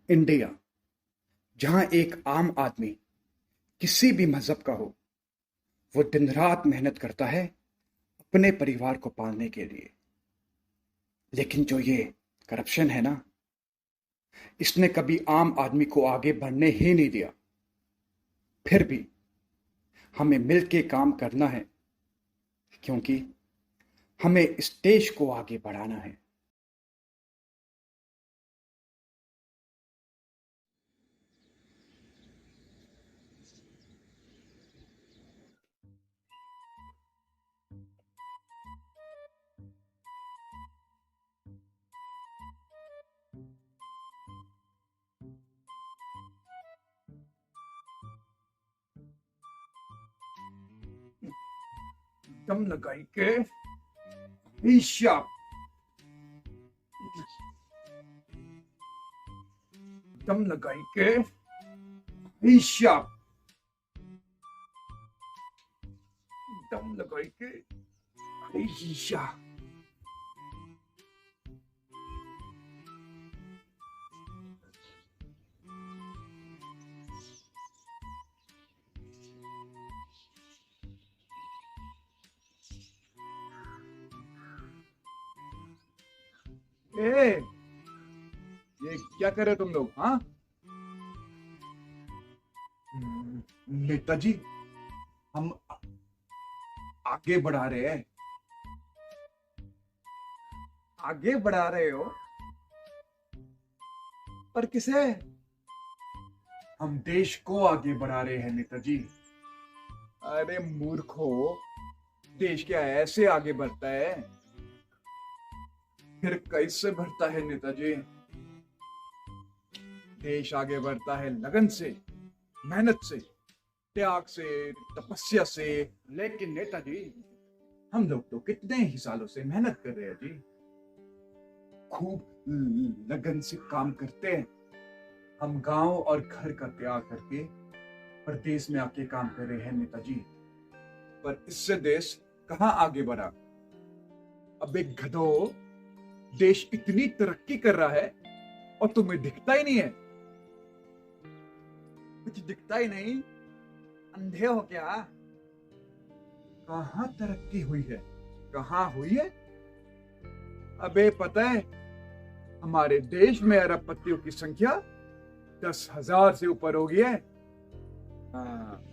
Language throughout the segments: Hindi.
इंडिया, जहां एक आम आदमी किसी भी मजहब का हो, वो दिन रात मेहनत करता है अपने परिवार को पालने के लिए। लेकिन जो ये करप्शन है ना, इसने कभी आम आदमी को आगे बढ़ने ही नहीं दिया। फिर भी हमें मिल के काम करना है, क्योंकि हमें इस देश को आगे बढ़ाना है। दम लगाई के ईशा, दम लगाई के ईशा, दम लगाई के ईशा। ए, ये क्या कर रहे हो तुम लोग? हाँ, नेताजी, हम आगे बढ़ा रहे हैं। आगे बढ़ा रहे हो? पर किसे? हम देश को आगे बढ़ा रहे हैं नेताजी। अरे मूर्खो, देश क्या ऐसे आगे बढ़ता है? फिर कैसे बढ़ता है नेताजी? देश आगे बढ़ता है लगन से, मेहनत से, त्याग से, तपस्या से। लेकिन नेताजी, हम लोग तो कितने ही सालों से मेहनत कर रहे हैं जी, खूब लगन से काम करते हैं। हम गांव और घर का त्याग करके प्रदेश में आके काम कर रहे हैं नेताजी। पर इससे देश कहां आगे बढ़ा? अब एक गधो, देश इतनी तरक्की कर रहा है और तुम्हें दिखता ही नहीं है। कुछ दिखता ही नहीं? अंधे हो क्या? कहां तरक्की हुई है? कहां हुई है? अबे पता है, हमारे देश में अरबपतियों की संख्या 10,000 से ऊपर हो गई है। हाँ,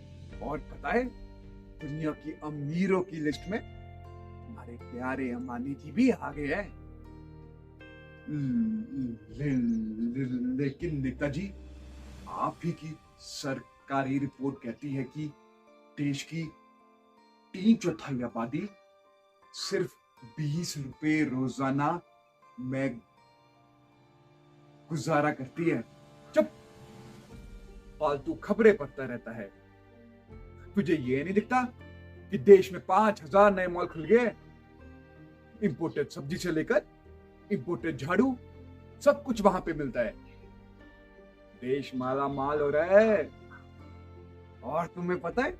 और पता है, दुनिया की अमीरों की लिस्ट में हमारे प्यारे अंबानी जी भी आगे हैं। लेकिन नेताजी, आप ही की सरकारी रिपोर्ट कहती है कि देश की 3/4 आबादी सिर्फ 20 रुपए रोजाना में गुजारा करती है। चुप, फालतू खबरें पढ़ता रहता है। तुझे ये नहीं दिखता कि देश में 5,000 नए मॉल खुल गए? इंपोर्टेड सब्जी से लेकर इंपोर्टेड झाड़ू, सब कुछ वहां पे मिलता है। देश माला माल हो रहा है। और तुम्हें पता है,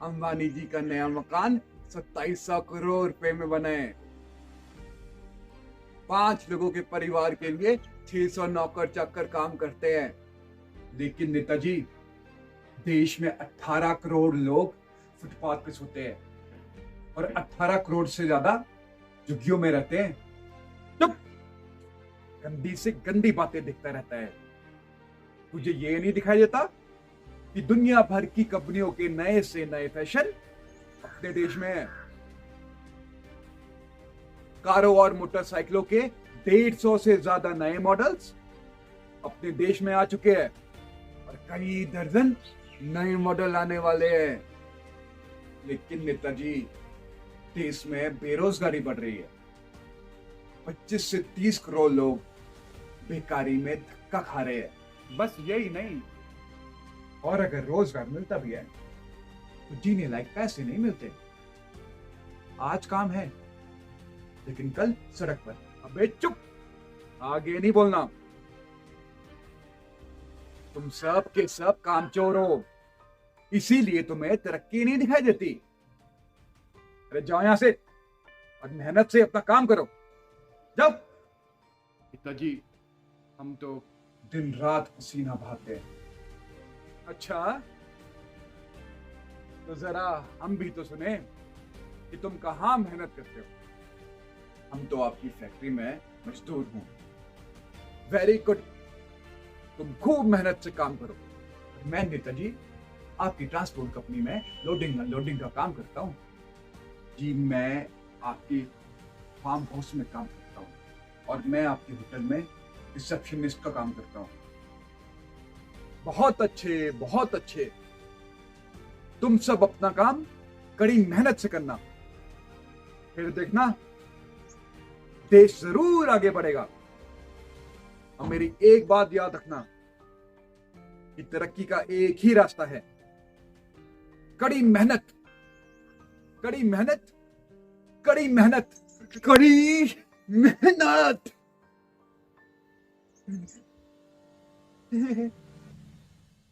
अंबानी जी का नया मकान 2700 करोड़ रुपए में बना है। 5 लोगों के परिवार के लिए 600 नौकर चाकर काम करते हैं। लेकिन नेताजी, देश में 18 करोड़ लोग फुटपाथ पे सोते हैं और 18 करोड़ से ज्यादा झुग्गियों में रहते हैं। चुप, गंदी से गंदी बातें दिखता रहता है। तुझे ये नहीं दिखाई देता कि दुनिया भर की कंपनियों के नए से नए फैशन अपने देश में है? कारों और मोटरसाइकिलों के 150 से ज्यादा नए मॉडल्स अपने देश में आ चुके हैं और कई दर्जन नए मॉडल आने वाले हैं। लेकिन नेताजी, देश में बेरोजगारी बढ़ रही है। 25 से 30 करोड़ लोग बेकारी में धक्का खा रहे हैं। बस यही नहीं, और अगर रोजगार मिलता भी है तो जीने लायक पैसे नहीं मिलते। आज काम है, लेकिन कल सड़क पर। अबे चुप, आगे नहीं बोलना। तुम सब के सब कामचोर हो, इसीलिए तुम्हें तरक्की नहीं दिखाई देती। अरे जाओ यहां से और मेहनत से अपना काम करो, जाओ। पिताजी, हम तो दिन रात पसीना बहाते हैं। अच्छा, तो जरा हम भी तो सुने कि तुम कहाँ मेहनत करते हो। हम तो आपकी फैक्ट्री में मजदूर हूं। वेरी गुड, तुम खूब मेहनत से काम करो। मैं नेताजी आपकी ट्रांसपोर्ट कंपनी में लोडिंग अनलोडिंग का काम करता हूँ। जी, मैं आपकी फार्म हाउस में काम करता हूँ और मैं आपके होटल में रिसेप्शनिस्ट का काम करता हूँ। बहुत अच्छे, बहुत अच्छे। तुम सब अपना काम कड़ी मेहनत से करना, फिर देखना देश जरूर आगे बढ़ेगा। और मेरी एक बात याद रखना कि तरक्की का एक ही रास्ता है, कड़ी मेहनत, कड़ी मेहनत, कड़ी मेहनत, कड़ी मेहनत।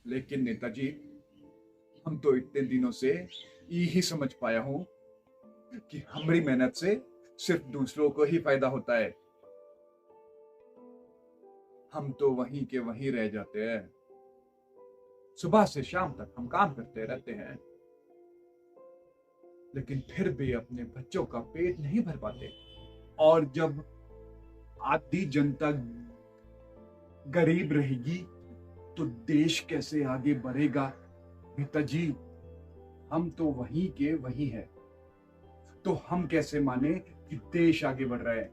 लेकिन नेताजी, हम तो इतने दिनों से यही समझ पाया हूं कि हमारी मेहनत से सिर्फ दूसरों को ही फायदा होता है। हम तो वहीं के वहीं रह जाते हैं। सुबह से शाम तक हम काम करते रहते हैं, लेकिन फिर भी अपने बच्चों का पेट नहीं भर पाते। और जब आधी जनता गरीब रहेगी तो देश कैसे आगे बढ़ेगा? नेताजी, हम तो वहीं के वहीं हैं, तो हम कैसे माने कि देश आगे बढ़ रहा है?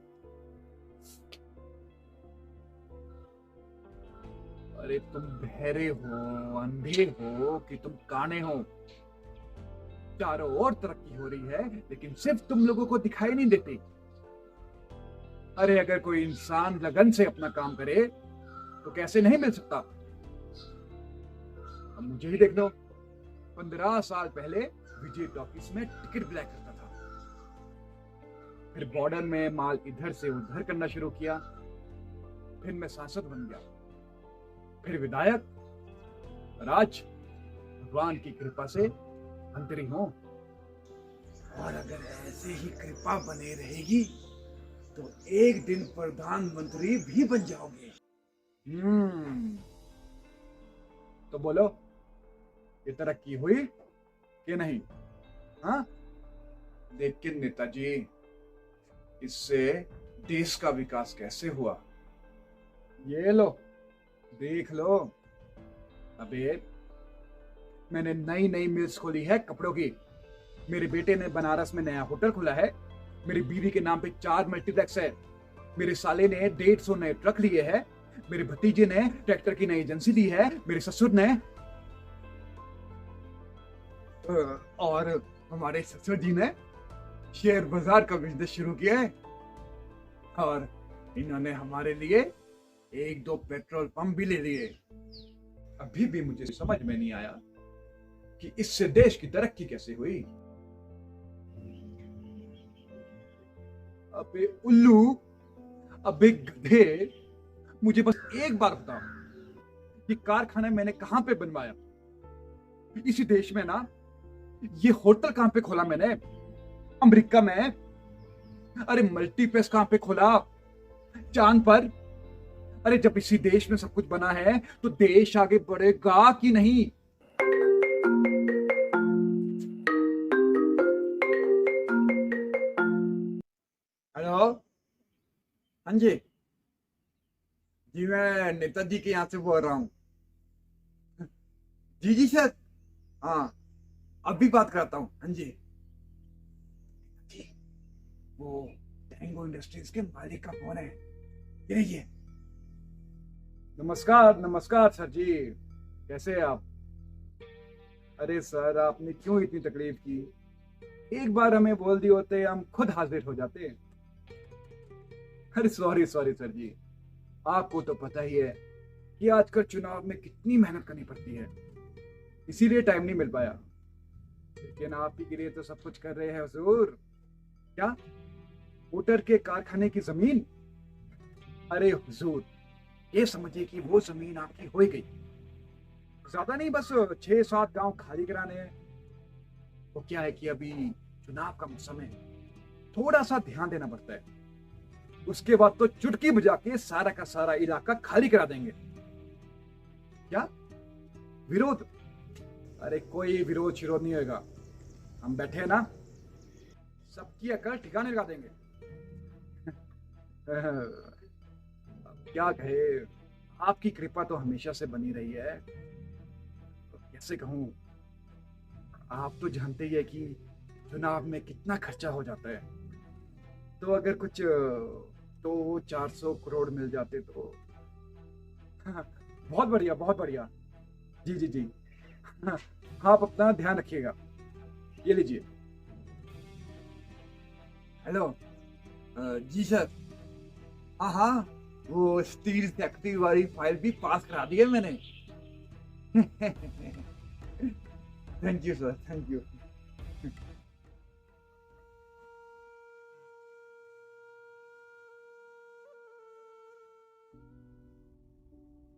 अरे तुम बहरे हो, अंधे हो कि तुम काने हो? चारों ओर तरक्की हो रही है, लेकिन सिर्फ तुम लोगों को दिखाई नहीं देती। अरे अगर कोई इंसान लगन से अपना काम करे तो कैसे नहीं मिल सकता? अब मुझे ही देख लो, 15 साल पहले विजय टॉकीज में टिकट ब्लैक करता था, फिर बॉर्डर में माल इधर से उधर करना शुरू किया, फिर मैं सांसद बन गया, फिर विधायक, और आज भगवान की कृपा से मंत्री हूं। और अगर ऐसे ही कृपा बने रहेगी तो एक दिन प्रधानमंत्री भी बन जाओगे। तो बोलो, ये तरक्की हुई कि नहीं? हाँ? लेकिन नेताजी, इससे देश का विकास कैसे हुआ? ये लो, देख लो। अबे, मैंने नई नई मिल्स खोली है कपड़ों की। मेरे बेटे ने बनारस में नया होटल खोला है। मेरी बीवी के नाम पे 4 मल्टीप्लेक्स है। मेरे साले ने 150 नए ट्रक लिए हैं। मेरे भतीजे ने ट्रैक्टर की नई एजेंसी ली है। मेरे ससुर ने और हमारे ससुर जी ने शेयर बाजार का बिजनेस शुरू किया है। और इन्होंने हमारे लिए 1-2 पेट्रोल पंप भी ले लिए। अभी भी मुझे समझ में नहीं आया कि इससे देश की तरक्की कैसे हुई। अबे उल्लू, अबे गधे, मुझे बस एक बार बताओ, ये कारखाना मैंने कहां पे बनवाया? इसी देश में ना। ये होटल कहां पे खोला मैंने? अमेरिका में। अरे मल्टीप्लेक्स कहां पे खोला? चांद पर। अरे जब इसी देश में सब कुछ बना है तो देश आगे बढ़ेगा कि नहीं? हेलो, हाँ जी। जी, मैं नेताजी के यहाँ से बोल रहा हूँ। जी जी सर, हाँ, अभी बात करता हूँ। हाँ जी जी, वो टैंगो इंडस्ट्रीज के मालिक का फोन है। ये नमस्कार नमस्कार सर जी, कैसे हैं आप? अरे सर, आपने क्यों इतनी तकलीफ की? एक बार हमें बोल दिए होते, हम खुद हाजिर हो जाते। अरे सॉरी सॉरी सर जी, आपको तो पता ही है कि आजकल चुनाव में कितनी मेहनत करनी पड़ती है, इसीलिए टाइम नहीं मिल पाया। लेकिन आप ही के लिए तो सब कुछ कर रहे हैं हुजूर। क्या? होटल के कारखाने की जमीन? अरे हुजूर, ये समझिए कि वो जमीन आपकी हो गई। ज्यादा नहीं, बस 6-7 गांव खाली कराने हैं। वो क्या है कि अभी चुनाव का मौसम है, थोड़ा सा ध्यान देना पड़ता है। उसके बाद तो चुटकी बजा के सारा का सारा इलाका खाली करा देंगे। क्या विरोध? अरे कोई विरोध शिरोध नहीं होगा। हम बैठे हैं ना, सबकी अकल ठिकाने लगा देंगे। अब क्या कहे, आपकी कृपा तो हमेशा से बनी रही है। तो कैसे कहूँ, आप तो जानते ही है कि चुनाव में कितना खर्चा हो जाता है। तो अगर कुछ 200-400 करोड़ मिल जाते तो बहुत बढ़िया, बहुत बढ़िया। जी जी जी। आप अपना ध्यान रखिएगा। ये लीजिए। हेलो। जी सर। हाँ हाँ, वो स्टील फैक्ट्री वाली फाइल भी पास करा दी है मैंने। Thank you sir, thank you.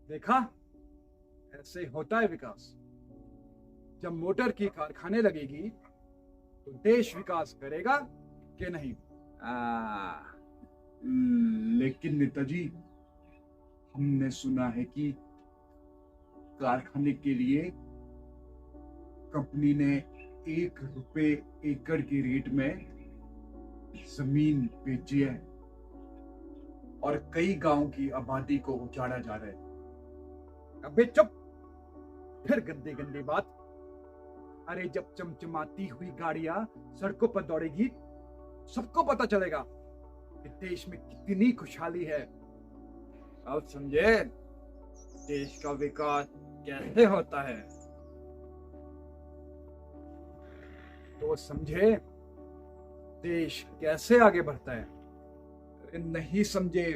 देखा, ऐसे होता है विकास। जब मोटर की कारखाने लगेगी तो देश विकास करेगा कि नहीं? आ, लेकिन नेताजी, हमने सुना है कि कारखाने के लिए कंपनी ने 1 रुपए एकड़ के रेट में जमीन बेची है और कई गांव की आबादी को उजाड़ा जा रहा है। अबे चुप, फिर गंदी गंदी बात। अरे जब चमचमाती हुई गाड़ियां सड़कों पर दौड़ेगी, सबको पता चलेगा कि देश में कितनी खुशहाली है। अब समझे देश का विकास कैसे होता है? तो समझे देश कैसे आगे बढ़ता है? अरे नहीं समझे,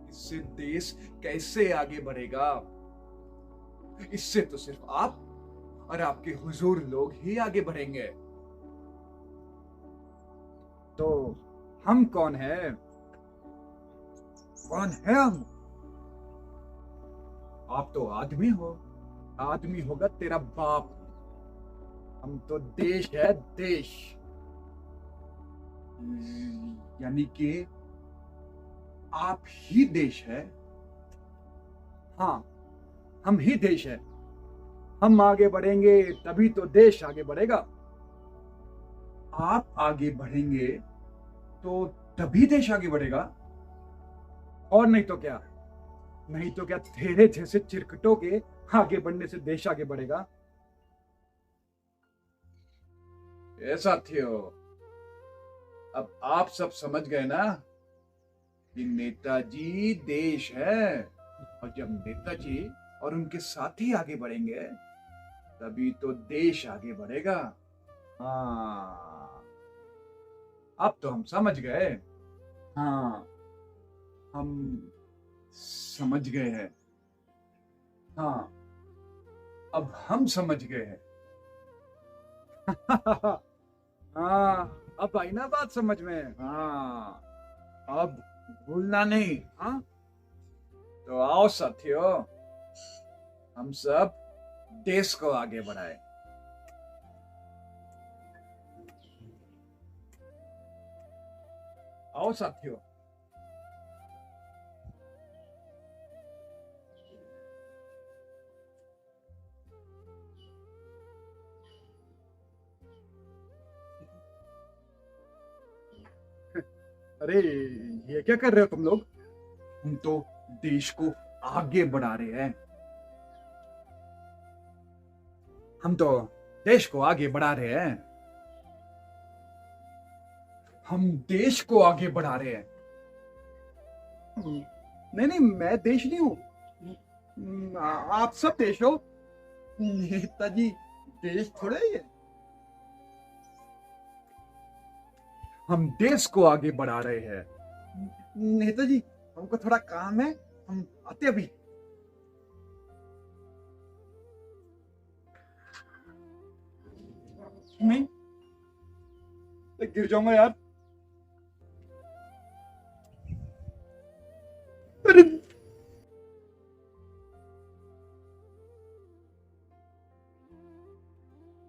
इससे देश कैसे आगे बढ़ेगा? इससे तो सिर्फ आप और आपके हुजूर लोग ही आगे बढ़ेंगे। तो हम कौन है? कौन है हम? आप तो आदमी हो, आदमी होगा तेरा बाप। हम तो देश है, देश। यानी कि आप ही देश है। हाँ, हम ही देश है। हम आगे बढ़ेंगे तभी तो देश आगे बढ़ेगा। आप आगे बढ़ेंगे तो तभी देश आगे बढ़ेगा। और नहीं तो क्या? नहीं तो क्या तेरे जैसे चिरकटों के आगे बढ़ने से देश आगे बढ़ेगा? ऐसा साथियों, अब आप सब समझ गए ना कि नेताजी देश है। और जब नेताजी और उनके साथी आगे बढ़ेंगे तभी तो देश आगे बढ़ेगा। हाँ, अब तो हम समझ गए। हाँ, हम समझ गए हैं। हाँ, अब हम समझ गए हैं। हाँ, अब आई ना बात समझ में? हाँ, अब भूलना नहीं। हाँ, तो आओ साथियों, हम सब देश को आगे बढ़ाए। आओ साथियों। अरे ये क्या कर रहे हो तुम लोग? हम तो देश को आगे बढ़ा रहे हैं। हम तो देश को आगे बढ़ा रहे हैं। हम देश को आगे बढ़ा रहे हैं। नहीं नहीं, मैं देश नहीं हूं। आप सब देश हो। नेताजी देश थोड़े ही है। हम देश को आगे बढ़ा रहे हैं। नेताजी, हमको थोड़ा काम है, हम आते अभी। नहीं, गिर जाऊंगा यार।